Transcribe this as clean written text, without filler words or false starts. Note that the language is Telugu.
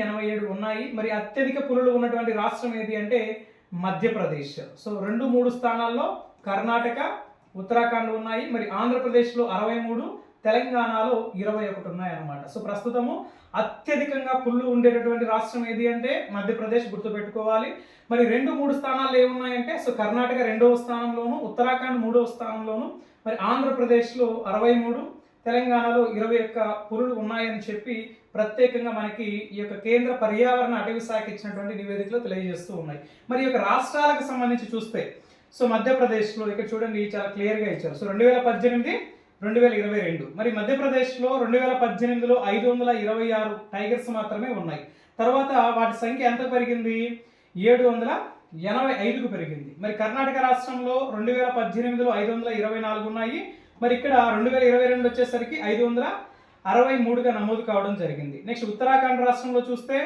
87 ఉన్నాయి. మరి అత్యధిక పులులు ఉన్నటువంటి రాష్ట్రం ఏది అంటే మధ్యప్రదేశ్. సో 2-3 స్థానాల్లో కర్ణాటక, ఉత్తరాఖండ్ ఉన్నాయి. మరి ఆంధ్రప్రదేశ్లో 63, తెలంగాణలో 21 ఉన్నాయన్నమాట. సో ప్రస్తుతము అత్యధికంగా పుల్లు ఉండేటటువంటి రాష్ట్రం ఏది అంటే మధ్యప్రదేశ్, గుర్తుపెట్టుకోవాలి. మరి 2-3 స్థానాలు ఏమున్నాయంటే సో కర్ణాటక 2వ స్థానంలోను, ఉత్తరాఖండ్ 3వ స్థానంలోను, మరి ఆంధ్రప్రదేశ్లో 63, తెలంగాణలో 21 పులులు ఉన్నాయని చెప్పి ప్రత్యేకంగా మనకి ఈ యొక్క కేంద్ర పర్యావరణ అటవీ శాఖ ఇచ్చినటువంటి నివేదికలో తెలియజేస్తూ ఉన్నాయి. మరి ఈ యొక్క రాష్ట్రాలకు సంబంధించి చూస్తే సో మధ్యప్రదేశ్లో ఇక్కడ చూడండి చాలా క్లియర్గా ఇచ్చారు. సో 2018, 2022 మరి మధ్యప్రదేశ్లో 2018లో 526 టైగర్స్ మాత్రమే ఉన్నాయి. తర్వాత వాటి సంఖ్య ఎంత పెరిగింది? 785కు పెరిగింది. మరి కర్ణాటక రాష్ట్రంలో 2018లో 524 ఉన్నాయి. మరి ఇక్కడ 2022 వచ్చేసరికి 563గా నమోదు కావడం జరిగింది. నెక్స్ట్ ఉత్తరాఖండ్ రాష్ట్రంలో చూస్తే